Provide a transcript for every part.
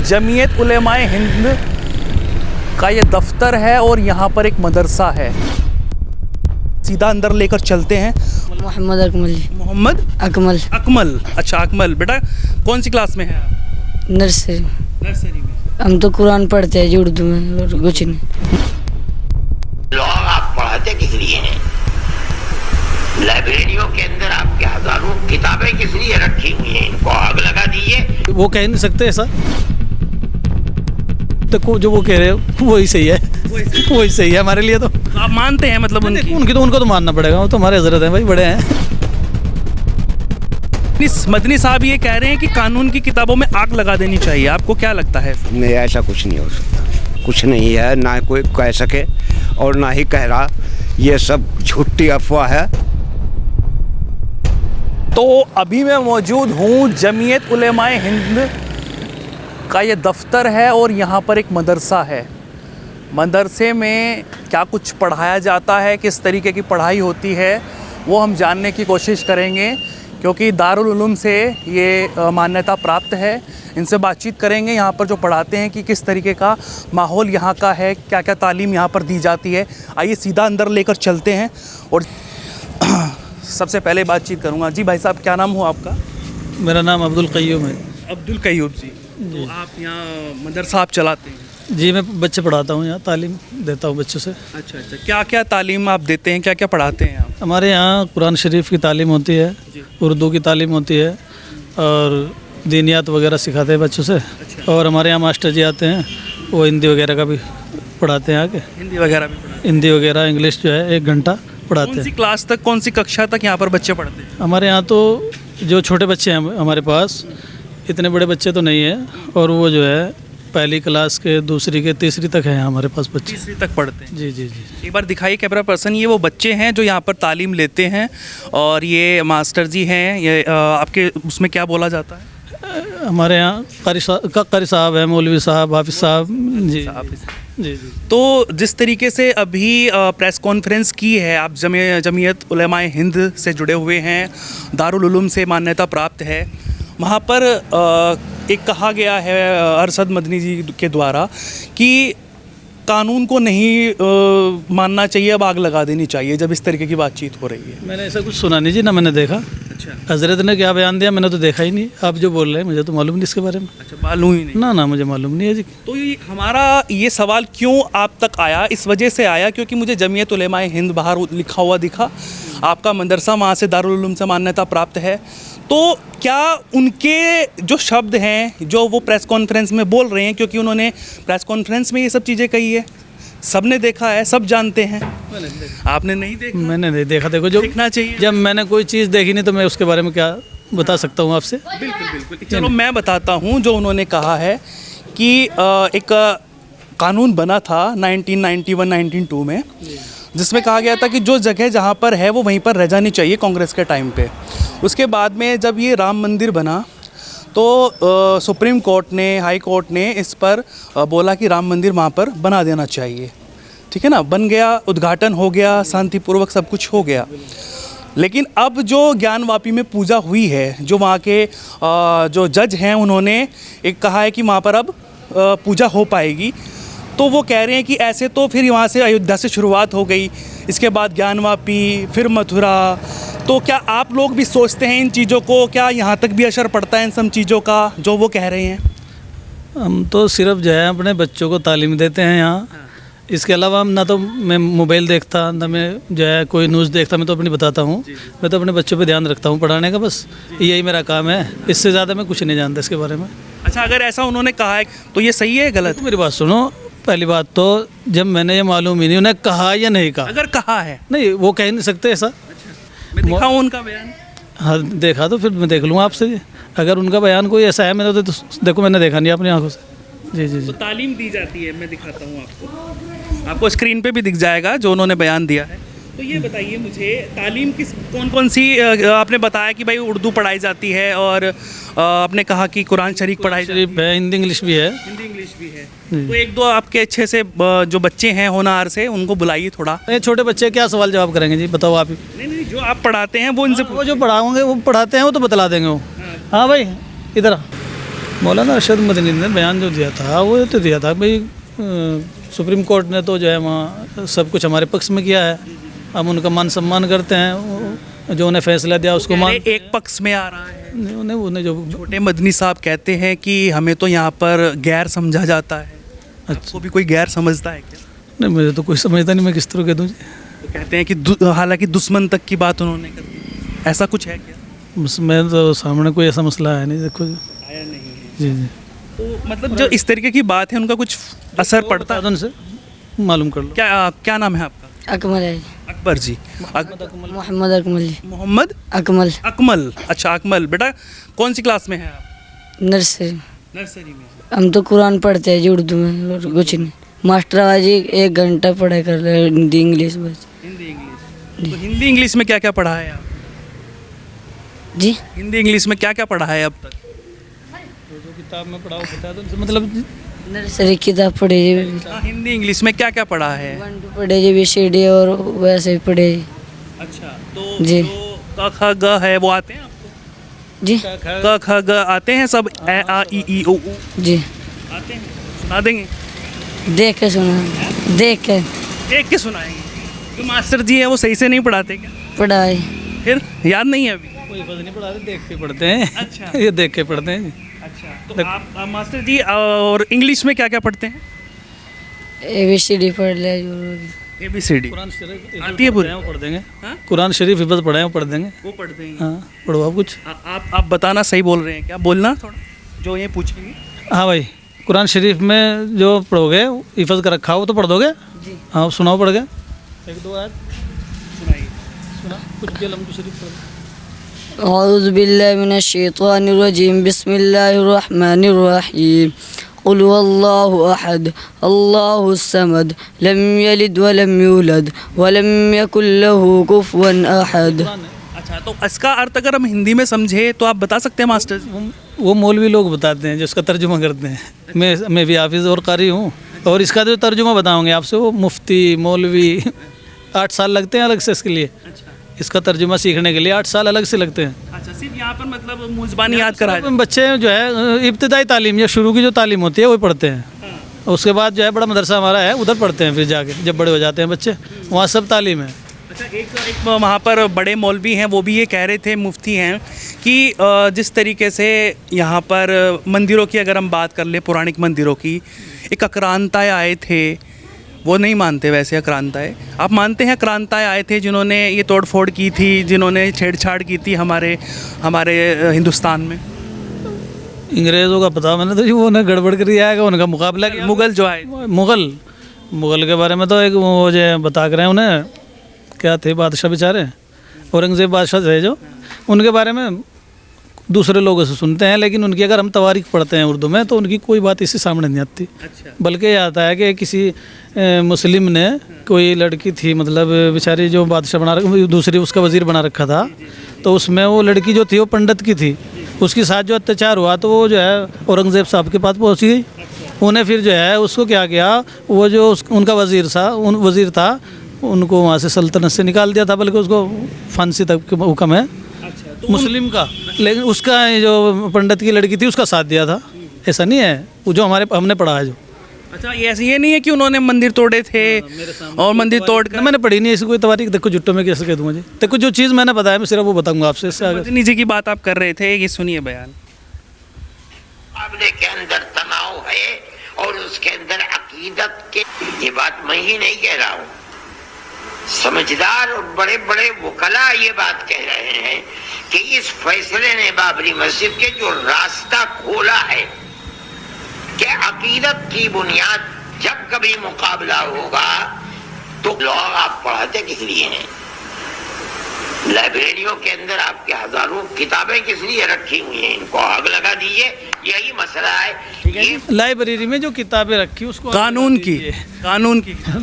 जमीयत उलेमाए हिंद का ये दफ्तर है और यहाँ पर एक मदरसा है। सीधा अंदर लेकर चलते हैं। मोहम्मद अकमल। मोहम्मद अकमल। अकमल, अच्छा अकमल। बेटा कौन सी क्लास में है आप? नर्सरी। नर्सरी में। हम तो कुरान पढ़ते हैं जी उर्दू में और कुछ नहीं। लोग आप पढ़ाते किस लिए हैं? लाइब्रेरियों के अंदर आपके हजारों किताबें किस लिए रखी हुई हैं? इनको आग लगा दीजिए। वो कह नहीं सकते ऐसा, तो जो वो कह रहे हो वही सही है, वही सही है हमारे लिए। तो आप मानते हैं मतलब उनको तो मानना पड़ेगा, वो तो हमारे हजरत हैं भाई, बड़े हैं। मदनी साहब ये कह रहे हैं कि कानून की किताबों में आग लगा देनी चाहिए, आपको क्या लगता है? नहीं, ऐसा कुछ नहीं हो सकता, कुछ नहीं है, ना कोई कह सके और ना ही कह रहा। ये सब झूठी अफवाह है। तो अभी मैं मौजूद हूँ जमीयत उलेमाए हिंद का ये दफ्तर है और यहाँ पर एक मदरसा है। मदरसे में क्या कुछ पढ़ाया जाता है, किस तरीके की पढ़ाई होती है, वो हम जानने की कोशिश करेंगे, क्योंकि दारुल उलूम से ये मान्यता प्राप्त है। इनसे बातचीत करेंगे यहाँ पर जो पढ़ाते हैं कि किस तरीके का माहौल यहाँ का है, क्या क्या तालीम यहाँ पर दी जाती है। आइए सीधा अंदर लेकर चलते हैं और सबसे पहले बातचीत करूँगा। जी भाई साहब, क्या नाम हो आपका? मेरा नाम अब्दुल क़य्यूम है। अब्दुल क़य्यूम जी। तो आप यहाँ मदरसा आप चलाते हैं? जी, मैं बच्चे पढ़ाता हूँ, यहाँ तालीम देता हूँ बच्चों से। अच्छा अच्छा, क्या क्या तालीम आप देते हैं, क्या क्या पढ़ाते हैं आप? हमारे यहाँ कुरान शरीफ की तालीम होती है, उर्दू की तालीम होती है और दीनियात वगैरह सिखाते हैं बच्चों से। अच्छा। और हमारे यहाँ मास्टर जी आते हैं, वो हिंदी वगैरह का भी पढ़ाते हैं आके। हिंदी वगैरह भी पढ़ाते हिंदी वगैरह, इंग्लिश जो है 1 घंटा पढ़ाते कौन सी हैं। क्लास तक, कौन सी कक्षा तक यहाँ पर बच्चे पढ़ते हैं? हमारे यहाँ तो जो छोटे बच्चे हैं हमारे पास, इतने बड़े बच्चे तो नहीं हैं, और वो जो है पहली क्लास के, दूसरी के, तीसरी तक है हमारे पास बच्चे। तीसरी तक पढ़ते हैं? जी जी जी। एक बार दिखाइए कैमरा पर्सन, ये वो बच्चे हैं जो यहाँ पर तालीम लेते हैं और ये मास्टर जी हैं। ये आपके उसमें क्या बोला जाता है? हमारे यहाँ कारी साहब है, मौलवी साहब, हाफिज साहब। जी जी जी। तो जिस तरीके से अभी प्रेस कॉन्फ्रेंस की है, आप जमीयत उलेमाए हिंद से जुड़े हुए हैं, दारुल उलूम से मान्यता प्राप्त है, वहाँ पर एक कहा गया है अरशद मदनी जी के द्वारा कि कानून को नहीं मानना चाहिए, अब आग लगा देनी चाहिए, जब इस तरीके की बातचीत हो रही है। मैंने ऐसा कुछ सुना नहीं जी, ना मैंने देखा। अच्छा। हजरत ने क्या बयान दिया मैंने तो देखा ही नहीं। आप जो बोल रहे हैं मुझे तो मालूम नहीं इसके बारे में। अच्छा, मालूम ही नहीं? ना मुझे मालूम नहीं है जी। तो ये हमारा ये सवाल क्यों आप तक आया, इस वजह से आया क्योंकि मुझे जमीयत उलेमाए हिंद बाहर लिखा हुआ दिखा, आपका मदरसा वहाँ से दारुल उलूम से मान्यता प्राप्त है। तो क्या उनके जो शब्द हैं जो वो प्रेस कॉन्फ्रेंस में बोल रहे हैं, क्योंकि उन्होंने प्रेस कॉन्फ्रेंस में ये सब चीज़ें कही है, सबने देखा है, सब जानते हैं, आपने नहीं देखा? मैंने नहीं देखा। देखो, जो देखना चाहिए। जब मैंने कोई चीज़ देखी नहीं तो मैं उसके बारे में क्या बता सकता हूँ आपसे? बिल्कुल बिल्कुल। चलो मैं बताता हूँ। जो उन्होंने कहा है कि एक कानून बना था 1991-1992 में, जिसमें कहा गया था कि जो जगह जहाँ पर है वो वहीं पर रह जानी चाहिए कांग्रेस के टाइम पे। उसके बाद में जब ये राम मंदिर बना तो सुप्रीम कोर्ट ने, हाई कोर्ट ने इस पर बोला कि राम मंदिर वहाँ पर बना देना चाहिए। ठीक है ना, बन गया, उद्घाटन हो गया, शांतिपूर्वक सब कुछ हो गया। लेकिन अब जो ज्ञानवापी में पूजा हुई है, जो वहाँ के जो जज हैं उन्होंने एक कहा है कि वहाँ पर अब पूजा हो पाएगी। तो वो कह रहे हैं कि ऐसे तो फिर वहाँ से अयोध्या से शुरुआत हो गई, इसके बाद ज्ञानवापी, फिर मथुरा। तो क्या आप लोग भी सोचते हैं इन चीज़ों को, क्या यहाँ तक भी असर पड़ता है इन सब चीज़ों का जो वो कह रहे हैं? हम तो सिर्फ जो है अपने बच्चों को तालीम देते हैं यहाँ। इसके अलावा हम ना तो मैं मोबाइल देखता, ना मैं जो है कोई न्यूज़ देखता। मैं तो अपनी बताता हूँ, मैं तो अपने बच्चों पे ध्यान रखता हूँ पढ़ाने का, बस यही मेरा काम है। इससे ज़्यादा मैं कुछ नहीं जानता इसके बारे में। अच्छा, अगर ऐसा उन्होंने कहा है तो ये सही है गलत? तो मेरी बात सुनो, पहली बात तो जब मैंने ये मालूम ही नहीं उन्हें कहा या नहीं कहा। अगर कहा है नहीं, वो कह नहीं सकते ऐसा। मैं दिखाऊं उनका बयान? हाँ, देखा तो फिर मैं देख लूँगा आपसे। अगर उनका बयान कोई ऐसा है, मैंने तो देखो मैंने देखा नहीं अपनी आंखों से। जी जी जी। तो तालीम दी जाती है, मैं दिखाता हूँ आपको स्क्रीन पे भी दिख जाएगा जो उन्होंने बयान दिया है। तो ये बताइए मुझे, तालीम किस कौन सी आपने बताया कि भाई उर्दू पढ़ाई जाती है और आपने कहा कि कुरान शरीफ पढ़ाई जाती है, हिंदी इंग्लिश भी है। हिंदी इंग्लिश भी है। तो एक दो आपके अच्छे से जो बच्चे हैं होनहार से, उनको बुलाइए थोड़ा। ये छोटे बच्चे क्या सवाल जवाब करेंगे जी, बताओ आप ही। नहीं, जो आप पढ़ाते हैं वो इनसे वो जो पढ़ाओगे वो पढ़ाते हैं, वो तो बतला देंगे वो। हाँ भाई, इधर आ। मौलाना अरशद मदनी ने बयान जो दिया था वो तो दिया था भाई सुप्रीम कोर्ट ने तो जो है वहाँ सब कुछ हमारे पक्ष में किया है, हम उनका मान सम्मान करते हैं, जो उन्हें फैसला दिया उसको मान। एक पक्ष में आ रहा है, उन्हें जो छोटे मदनी साहब कहते हैं कि हमें तो यहाँ पर गैर समझा जाता है। आपको भी कोई गैर समझता है क्या? नहीं, मुझे तो कोई समझता नहीं, मैं किस तरह कह दूँ। तो कहते हैं कि हालांकि दुश्मन तक की बात उन्होंने कर दी, ऐसा कुछ है क्या? मैं तो सामने कोई ऐसा मसला है नहीं, देखो आया नहीं है। जी जी। तो मतलब जो इस तरीके की बात है उनका कुछ असर पड़ता है? उनसे मालूम कर लो। क्या नाम है आपका? अकमल है। अकबर जी। मोहम्मद अकमल जी। मोहम्मद अकमल। अकमल। अच्छा अकमल, बेटा कौन सी क्लास में है आप? नर्सरी। नर्सरी में। हम तो कुरान पढ़ते हैं जी उर्दू में और कुछ नहीं। मास्टर आवाजी 1 घंटा पढ़ाई कर रहे हैं, हिंदी इंग्लिश बस। हिंदी इंग्लिश। तो हिंदी इंग्लिश में क्या क्या पढ़ा है आप? जी हिंदी इंग्लिश में क्या क्या पढ़ा है अब तक? जो किताब में पढ़ा बता दो, मतलब नर्सरी किताब पढ़े जी। हाँ, हिंदी इंग्लिश में क्या क्या पढ़ा है? 1 2 पढ़े जी, BCD और वैसे ही पढ़े जी। अच्छा, तो जी। जो क ख ग है वो आते हैं आपको? जी क ख ग आते हैं सब? ए आ ई ई ओ ऊ जी आते हैं? सुना देंगे? देख के सुना, देख के देख के सुनाएंगे। जो मास्टर जी है वो सही से नहीं पढ़ाते क्या? पढ़ाई। फिर याद नहीं है अभी? कोई फर्ज नहीं पढ़ाते, देख के पढ़ते हैं। अच्छा। ये देख के पढ़ते हैं। अच्छा, तो आप मास्टर जी और इंग्लिश में क्या क्या पढ़ते हैं? ABCD पढ़ ले जो। ABCD कुरान शरीफ आती है पूरी? वो पढ़ देंगे। हाँ? कुरान शरीफ हिफज पढ़े हैं, वो पढ़ देंगे। वो पढ़ते हैं। हाँ, पढ़ो आप कुछ। आप बताना सही बोल रहे हैं क्या? बोलना थोड़ा, जो ये पूछेंगे। हाँ भाई, कुरान शरीफ में जो पढ़ोगे हिफज कर रखा हो तो पढ़ दोगे? जी। हाँ, सुनाओ पढ़ के 1 2 आयत सुनाइए। सुना कुछ भी लम्बी शरीफ पढ़। औज़ु बिल्लाहि मिनश शैतानिर रजीम, बिस्मिल्लाहिर रहमानिर रहीम। कुल हुवल्लाहु अहद, अल्लाहुस समद, लम यलिद व लम यूलद व लम यकुल लहू कुफुवन अहद। अच्छा, तो इसका अर्थ अगर हम हिंदी में समझे तो आप बता सकते हैं मास्टर जी? वो मौलवी लोग बताते हैं जो इसका तर्जुमा करते हैं। मैं भी हाफिज़ और कारी हूँ, और इसका जो तर्जुमा बताऊँगे आपसे वो मुफ्ती मौलवी 8 साल लगते हैं अलग से इसके लिए। इसका तर्जुमा सीखने के लिए 8 साल अलग से लगते हैं। अच्छा, सिर्फ यहाँ पर मतलब मुज़बानी याद कराया? बच्चे जो है इब्तिदाई तालीम या शुरू की जो तालीम होती है वो पढ़ते हैं। उसके बाद जो है बड़ा मदरसा हमारा है, उधर पढ़ते हैं फिर जाके, जब बड़े हो जाते हैं बच्चे, वहाँ सब तालीम है। अच्छा, एक वहाँ पर बड़े मौलवी हैं, वो भी ये कह रहे थे, मुफ्ती हैं, कि जिस तरीके से यहाँ पर मंदिरों की अगर हम बात कर ले, पौराणिक मंदिरों की, एक आक्रांताएँ आए थे, वो नहीं मानते वैसे आक्रांताएँ। आप मानते हैं आक्रांताएँ आए थे जिन्होंने ये तोड़फोड़ की थी, जिन्होंने छेड़छाड़ की थी हमारे हिंदुस्तान में? अंग्रेज़ों का पता मैंने, तो वो उन्हें गड़बड़ कर आएगा, उनका मुकाबला किया। मुगल जो आए, मुगल के बारे में तो एक वो जो बता कर रहे हैं, उन्हें क्या थे बादशाह बेचारे, औरंगज़ेब बादशाह थे जो, उनके बारे में दूसरे लोगों से सुनते हैं, लेकिन उनकी अगर हम तवारीख पढ़ते हैं उर्दू में तो उनकी कोई बात इसी सामने नहीं आती। अच्छा। बल्कि ये आता है कि किसी मुस्लिम ने, कोई लड़की थी मतलब बेचारी जो बादशाह बना रखा, दूसरी उसका वज़ीर बना रखा था, तो उसमें वो लड़की जो थी वो पंडित की थी, उसके साथ जो अत्याचार हुआ तो वो जो है औरंगज़ेब साहब के पास पहुँच गई। उन्हें फिर जो है उसको क्या किया, वो जो उनका वज़ीर था उनको वहाँ से सल्तनत से निकाल दिया था, बल्कि उसको फांसी तक का हुक्म है मुस्लिम का, लेकिन उसका जो पंडित की लड़की थी उसका साथ दिया था। ऐसा नहीं है वो जो हमने पढ़ा है जो। अच्छा, ये नहीं है कि उन्होंने मंदिर तोड़े थे और मंदिर तोड़ कर? मैंने पढ़ी नहीं ऐसी कोई तवारीख, देखो जुट्टो में कैसे कह दूँ मुझे, देखो जो चीज़ मैंने बताया मैं सिर्फ वो बताऊंगा आपसे। इससे आगे मदनी जी की बात आप कर रहे थे, ये सुनिए बयान। मुकाबले के अंदर तनाव है और उसके अंदर अकीदत के, ये बात मैं ही नहीं कह रहा हूँ, समझदार और बड़े बड़े वकला ये बात कह रहे हैं कि इस फैसले ने बाबरी मस्जिद के जो रास्ता खोला है कि अकीदत की बुनियाद जब कभी मुकाबला होगा तो लोग आप पढ़ाते किस लिए हैं? लाइब्रेरियों के अंदर आपके हजारों किताबें किस लिए रखी हुई हैं? इनको आग लगा दीजिए, यही मसला है। ये लाइब्रेरी में जो किताबें रखी उसको कानून की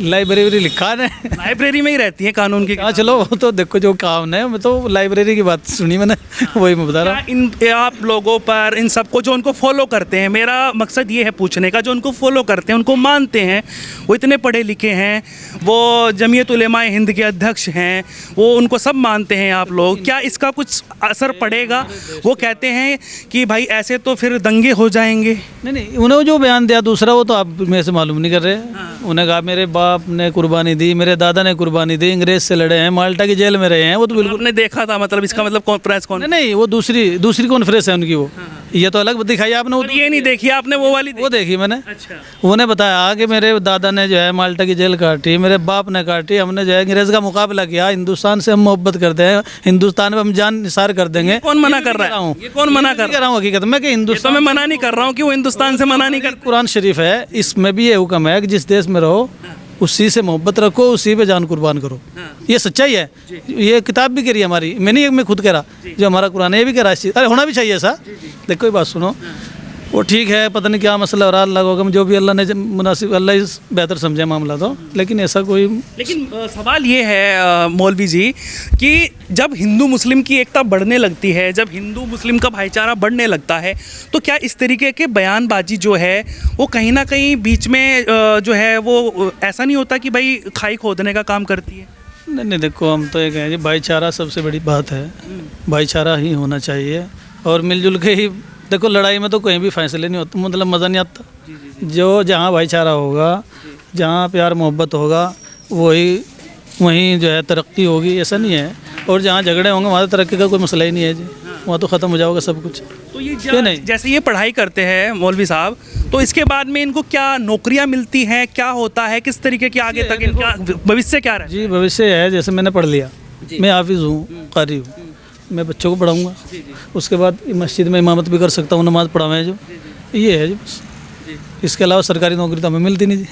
लाइब्रेरी लिखा है, लाइब्रेरी में ही रहती है कानून की। हाँ चलो, वो तो देखो जो काम है, मैं तो लाइब्रेरी की बात सुनी मैंने, वही मैं बता रहा हूँ। इन आप लोगों पर, इन सबको जो उनको फॉलो करते हैं, मेरा मकसद ये है पूछने का, जो उनको फॉलो करते हैं, उनको मानते हैं, वो इतने पढ़े लिखे हैं, वो जमीयत उलेमाए हिंद के अध्यक्ष हैं, वो उनको सब मानते हैं आप लोग, क्या इसका कुछ असर पड़ेगा? वो कहते हैं कि भाई ऐसे तो फिर नंगे हो जाएंगे? नहीं नहीं, उन्होंने जो बयान दिया दूसरा वो तो आप मेरे से मालूम नहीं कर रहे। उन्होंने कहा मेरे बाप ने कुर्बानी दी, मेरे दादा ने कुर्बानी दी, अंग्रेज से लड़े हैं, माल्टा की जेल में रहे हैं, वो तो बिल्कुल आपने देखा था, मतलब इसका मतलब प्रेस कौन? नहीं, वो दूसरी कॉन्फ्रेंस है उनकी, वो ये तो अलग दिखाई आपने। और ये नहीं देखी आपने वो वाली? वो देखी मैंने। अच्छा। उन्होंने बताया कि मेरे दादा ने जो है माल्टा की जेल काटी, मेरे बाप ने काटी, हमने जो है अंग्रेज का मुकाबला किया, हिंदुस्तान से हम मोहब्बत करते हैं, हिंदुस्तान में हम जान निसार कर देंगे। कौन मना कर रहा है? ये कौन मना कर रहा हूँ हकीकत में कि तो हिंदुस्तान, मैं मना नहीं कर रहा हूँ कि वो हिंदुस्तान से मना नहीं कर। कुरान शरीफ है, इसमें भी ये हुक्म है कि जिस देश में रहो उसी से मोहब्बत रखो, उसी पे जान कुर्बान करो। ये सच्चाई है, ये किताब भी कह रही है हमारी, मैं खुद कह रहा, जो हमारा कुरान है ये भी कह रहा है। अरे होना भी चाहिए ऐसा। देखो ये बात सुनो, वो ठीक है, पता नहीं क्या मसला हो रहा, अल्लाह को जो भी अल्लाह ने मुनासिब, अल्लाह ही बेहतर समझे मामला तो, लेकिन ऐसा कोई। लेकिन सवाल ये है मौलवी जी कि जब हिंदू मुस्लिम की एकता बढ़ने लगती है, जब हिंदू मुस्लिम का भाईचारा बढ़ने लगता है, तो क्या इस तरीके के बयानबाजी जो है वो कहीं ना कहीं बीच में जो है वो ऐसा नहीं होता कि भाई खाई खोदने का काम करती है? नहीं, देखो हम तो ये कहें जी, भाईचारा सबसे बड़ी बात है, भाईचारा ही होना चाहिए और मिलजुल के ही। देखो लड़ाई में तो कहीं भी फैसले नहीं होते, मतलब मज़ा नहीं आता। जो जहाँ भाईचारा होगा, जहाँ प्यार मोहब्बत होगा, वहीं जो है तरक्की होगी, ऐसा नहीं है। और जहाँ झगड़े होंगे वहाँ तो तरक्की का कोई मसला ही नहीं है जी, वहाँ तो ख़त्म हो जाएगा सब कुछ। तो ये नहीं, जैसे ये पढ़ाई करते हैं मौलवी साहब, तो इसके बाद में इनको क्या नौकरियाँ मिलती हैं, क्या होता है, किस तरीके के आगे तक इनका भविष्य क्या रहे? जी भविष्य है, जैसे मैंने पढ़ लिया, मैं हाफिज़ हूँ, कारी हूँ, मैं बच्चों को पढ़ाऊँगा, उसके बाद मस्जिद में इमामत भी कर सकता हूँ, नमाज़ पढ़ाऊँ, जो ये है जी बस। इसके अलावा सरकारी नौकरी तो हमें मिलती नहीं जी।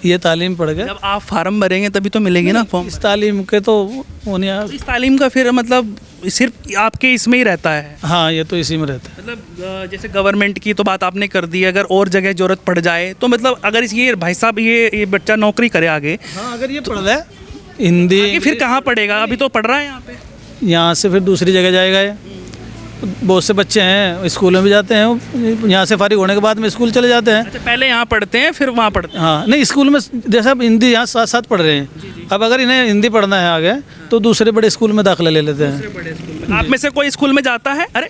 ये तालीम पढ़ गए, जब आप फार्म भरेंगे तभी तो मिलेगी ना फॉर्म। इस तालीम के तो होने, इस तालीम का फिर मतलब सिर्फ आपके इसमें ही रहता है? हाँ, ये तो इसी में रहता है। मतलब जैसे गवर्नमेंट की तो बात आपने कर दी, अगर और जगह ज़रूरत पड़ जाए तो मतलब अगर ये भाई साहब ये बच्चा नौकरी करे आगे, हाँ अगर ये पढ़ रहा है हिंदी, आगे फिर कहाँ पढ़ेगा? अभी तो पढ़ रहा है यहाँ पे, यहाँ से फिर दूसरी जगह जाएगा। ये बहुत से बच्चे हैं स्कूल में भी जाते हैं, यहाँ से फारिग होने के बाद में स्कूल चले जाते हैं। अच्छा, पहले यहाँ पढ़ते हैं फिर वहाँ पढ़ते हैं? हाँ, नहीं स्कूल में जैसे अब हिंदी यहाँ साथ साथ पढ़ रहे हैं, अब अगर इन्हें हिंदी पढ़ना है आगे तो दूसरे बड़े स्कूल में दाखिला ले लेते हैं। आप में से कोई स्कूल में जाता है? अरे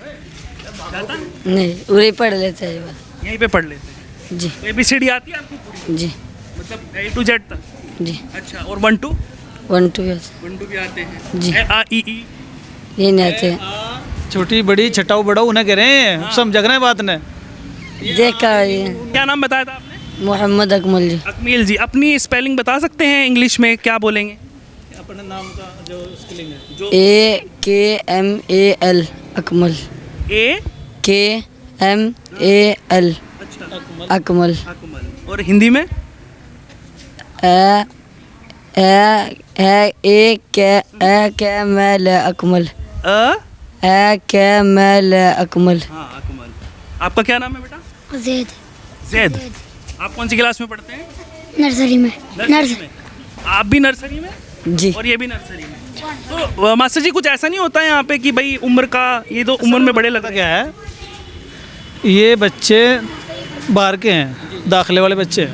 जाता है? नहीं, वही पढ़ लेते हैं बस। यहीं पे पढ़ लेते हैं जी ABCD आती है आपको पूरी? जी मतलब A to Z तक? जी। अच्छा, और 1 2 1 2 भी आते हैं? जी। A I E ये नहीं आते हैं। छोटी बड़ी छटाऊ बड़ाऊ उन्हें कह रहे हैं, समझ रहे हैं बात ने। देखा ये क्या नाम बताया था आपने? मोहम्मद अकमल जी। अकमील जी, अपनी स्पेलिंग बता सकते हैं इंग्लिश में, क्या बोलेंगे अपने नाम का जो स्पेलिंग है? जो AKMAL अकमल। AKMAL अच्छा, अकमल। अकमल। और हिंदी में? AKMAL अकमल। अ AKMAL अकमल। हाँ, अकमल। आपका क्या नाम है बेटा? जैद। जैद। आप कौन सी क्लास में पढ़ते हैं? नर्सरी में। नर्सरी में। आप भी नर्सरी में जी। और ये भी नर्सरी में? तो मास्टर जी कुछ ऐसा नहीं होता है यहाँ पे कि भाई उम्र का, ये तो उम्र में बड़े लगता क्या है, ये बच्चे बाहर के हैं, दाखिले वाले बच्चे हैं।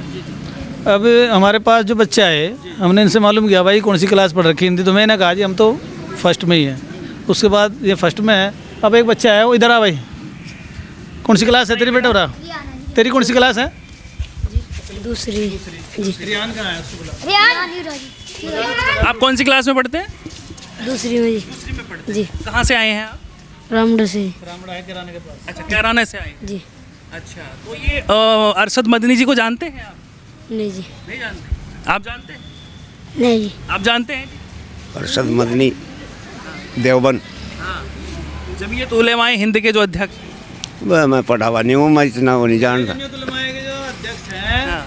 अब हमारे पास जो बच्चे आए, हमने इनसे मालूम किया भाई कौन सी क्लास पढ़ रखी हिंदी, तो मैंने कहा जी हम तो फर्स्ट में ही हैं। उसके बाद ये फर्स्ट में है। अब एक बच्चा है, वो इधर आ भाई, कौन सी क्लास है तेरी बेटा? हो रहा, तेरी कौन सी क्लास है? दूसरी। रियान कहाँ है? उसको बुला। रियान। आप कौन सी क्लास में पढ़ते हैं? दूसरी में जी। जी। कहाँ से आए हैं आप? रामडो से। रामड़ा है किराने के पास। अच्छा, कैराना से आए हैं। जी। अच्छा, तो ये अरशद मदनी जी को जानते हैं आप? नहीं जी। नहीं जानते? आप जानते हैं? नहीं जी। आप जानते हैं? अरशद मदनी देवबंद। हाँ, जमीयत उलेमाए हिंद के जो अध्यक्ष हैं। वह मैं पढ़ा हुआ नहीं हूँ, मैं इतना वो नहीं जानता।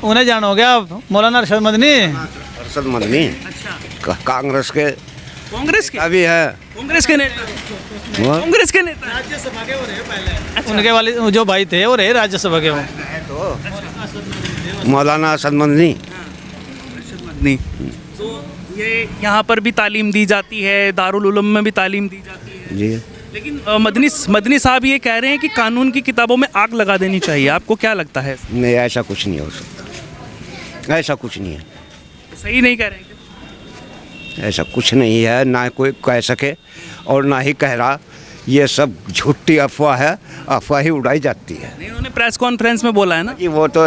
उन्हें जानोगे आप, मौलाना अरशद मदनी? अरशद मदनी अच्छा, कांग्रेस के कांग्रेस के? अभी है, कांग्रेस के नेता? वो कांग्रेस के नेता? राज्यसभा के वो रहे पहले। उनके वाले जो भाई थे वो रहे राज्यसभा के। वो मौलाना अरशद मदनी। नहीं, तो ये यहाँ पर भी तालीम दी जाती है, दारुल उलूम में भी तालीम दी जाती है, जी। लेकिन मदनी साहब ये कह रहे हैं कि कानून की किताबों में आग लगा देनी चाहिए। आपको क्या लगता है? नहीं, ऐसा कुछ नहीं हो सकता, ऐसा कुछ नहीं है, सही नहीं कह रहे हैं? ऐसा कुछ नहीं है, ना कोई कह सके और ना ही कह रहा। ये सब झूठी अफवाह है, अफवाह ही उड़ाई जाती है। नहीं, उन्होंने प्रेस कॉन्फ्रेंस में बोला है ना कि वो तो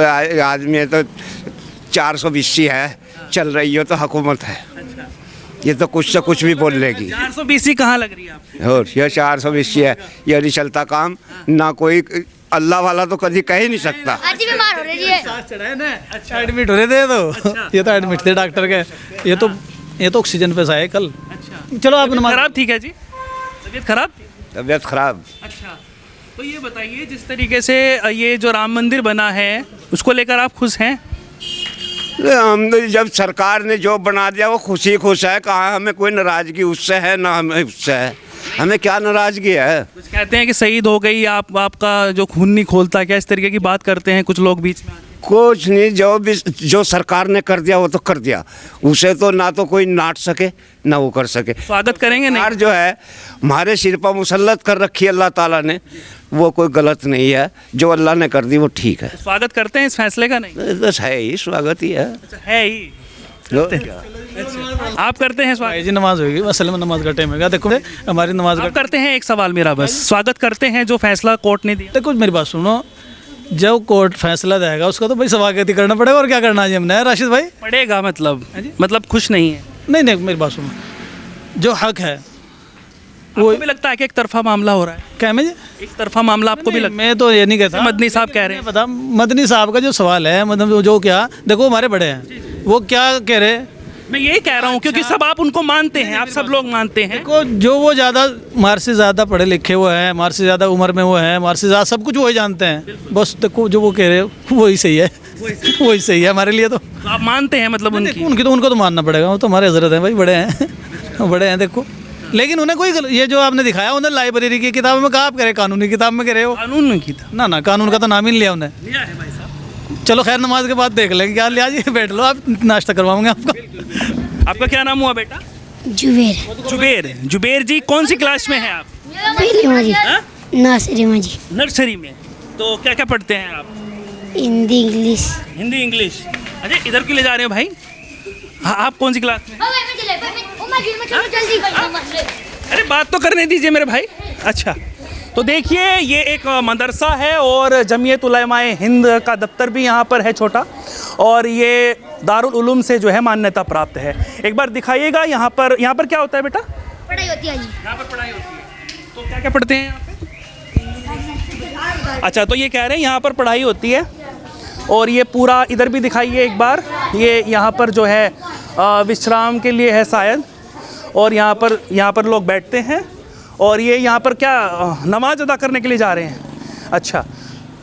आदमी है तो 420 है, चल रही हो तो हुकूमत है, ये तो कुछ से कुछ भी बोल लेगी। 420 कहाँ लग रही है आपको? और ये 420 है, ये नहीं चलता काम ना। कोई अल्लाह वाला तो कभी कह ही नहीं सकता। आज बीमार हो रही है। सांस चढ़ाए ना, अच्छा एडमिट हो रहे थे तो ये तो एडमिट थे डॉक्टर के। ये तो ऑक्सीजन पे से आए कल। अच्छा, चलो आप नमाज खराब ठीक है जी, तबीयत खराब थी। तबीयत खराब। अच्छा, तो ये बताइए जिस तरीके से ये जो राम मंदिर बना है उसको लेकर आप खुश हैं? हम जब सरकार ने जो बना दिया वो खुशी खुश है। कहाँ हमें कोई नाराज़गी उससे है ना हमें उससे है, हमें क्या नाराज़गी है। कुछ कहते हैं कि शहीद हो गई आपका जो खून नहीं खोलता, क्या इस तरीके की बात करते हैं कुछ लोग बीच में? कुछ नहीं, जो सरकार ने कर दिया वो तो कर दिया, उसे तो ना तो कोई नाट सके ना वो कर सके। स्वागत करेंगे नहीं? सरकार जो है हमारे सिर पर मुसल्लत कर रखी है अल्लाह ताला ने, वो कोई गलत नहीं है। जो अल्लाह ने कर दी वो ठीक है। स्वागत करते हैं इस फैसले का? नहीं, बस है ही, स्वागत ही है। है ही। आप करते हैं स्वागत? जी नमाज होगी, असल में नमाज का टाइम होगा। देखो हमारी नमाज आप का करते हैं? एक सवाल मेरा बस, स्वागत करते हैं जो फैसला कोर्ट ने दिया? देखो मेरी बात सुनो, जब कोर्ट फैसला देगा उसका तो भाई स्वागत ही करना पड़ेगा। और क्या करना है हमने, राशिद भाई? पड़ेगा मतलब खुश नहीं है? नहीं मेरी बात सुनो, जो हक है वो भी लगता है कि एक तरफा मामला हो रहा है? क्या में एक तरफा मामला आपको भी लगता मैं तो ये नहीं कहता। मदनी साहब कह रहे हैं? पता मदनी साहब का जो सवाल है, मतलब जो क्या, देखो हमारे बड़े हैं वो क्या कह रहे हैं, मैं यही कह रहा हूँ क्योंकि सब आप उनको मानते हैं, आप सब लोग मानते हैं। देखो जो वो ज़्यादा हमारे से ज़्यादा पढ़े लिखे वो है, हमारे से ज़्यादा उम्र में वो है, हमारे से ज़्यादा सब कुछ वही जानते हैं। बस देखो जो वो कह रहे हो वही सही है, वही सही है हमारे लिए। तो आप मानते हैं मतलब उनको तो मानना पड़ेगा, वो तो हमारे हजरत हैं भाई, बड़े हैं बड़े हैं। देखो लेकिन उन्हें कोई ये जो आपने दिखाया, उन्हें लाइब्रेरी की किताब में कहा आप कह रहे, कानूनी किताब में कह रहे हो? कानून में की था ना कानून का तो नाम ही नहीं लिया उन्हें। लिया है भाई साहब। चलो खैर नमाज के बाद देख लेंगे क्या लिया जी। बैठ लो, आप नाश्ता करवाऊंगे आपको। आपका क्या नाम हुआ बेटा? जुबेर। जुबेर जी कौन सी क्लास में हैं आप? पहली माजी। हाँ? नासिरी माजी। नर्सरी में। तो क्या क्या पढ़ते हैं आप? हिंदी इंग्लिश। हिंदी इंग्लिश। अच्छा इधर क्यों ले जा रहे हो भाई? हाँ, आप कौन सी क्लास में? अरे बात तो करने दीजिए मेरे भाई। अच्छा तो देखिए ये एक मदरसा है और जमीयत उलमाए हिंद का दफ्तर भी यहाँ पर है छोटा, और ये दारुल उलूम से जो है मान्यता प्राप्त है। एक बार दिखाइएगा यहाँ पर क्या होता है बेटा? पढ़ाई होती है जी। यहाँ पर पढ़ाई होती है। तो क्या क्या पढ़ते हैं यहाँ पे? अच्छा तो ये कह रहे हैं यहाँ पर पढ़ाई होती है। और ये पूरा इधर भी दिखाइए एक बार, ये यहाँ पर जो है विश्राम के लिए है शायद, और यहाँ पर लोग बैठते हैं। और ये यहाँ पर क्या नमाज अदा करने के लिए जा रहे हैं? अच्छा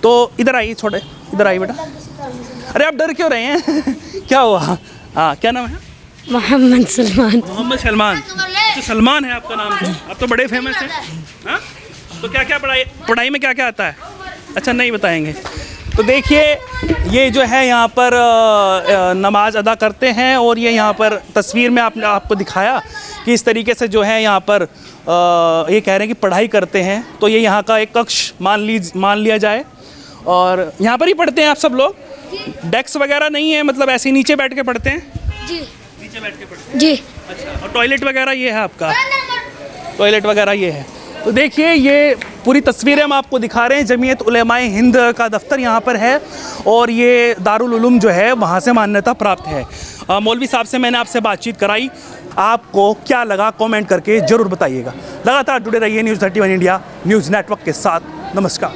तो इधर आइए, छोटे इधर आइए बेटा। अरे आप डर क्यों रहे हैं? क्या हुआ? हाँ क्या नाम है? मोहम्मद सलमान। मोहम्मद सलमान। तो सलमान है आपका नाम? तो आप तो बड़े फेमस हैं। हाँ तो क्या क्या पढ़ाई में क्या क्या आता है? अच्छा नहीं बताएंगे। तो देखिए ये जो है यहाँ पर नमाज अदा करते हैं, और ये यहाँ पर तस्वीर में आपको दिखाया कि इस तरीके से जो है यहाँ पर ये कह रहे हैं कि पढ़ाई करते हैं। तो ये यहाँ का एक कक्ष मान लिया जाए, और यहाँ पर ही पढ़ते हैं आप सब लोग? डेस्क वगैरह नहीं है, मतलब ऐसे ही नीचे बैठ के पढ़ते हैं? जी। नीचे बैठ के पढ़ते हैं? जी। अच्छा, और टॉयलेट वगैरह ये है आपका? टॉयलेट वगैरह ये है। तो देखिए ये पूरी तस्वीरें हम आपको दिखा रहे हैं। जमीयत उलमाए हिंद का दफ्तर यहाँ पर है, और ये दारुल उलूम जो है वहाँ से मान्यता प्राप्त है। मौलवी साहब से मैंने आपसे बातचीत कराई, आपको क्या लगा कमेंट करके ज़रूर बताइएगा। लगातार जुड़े रहिए न्यूज़ 31 इंडिया न्यूज़ नेटवर्क के साथ। नमस्कार।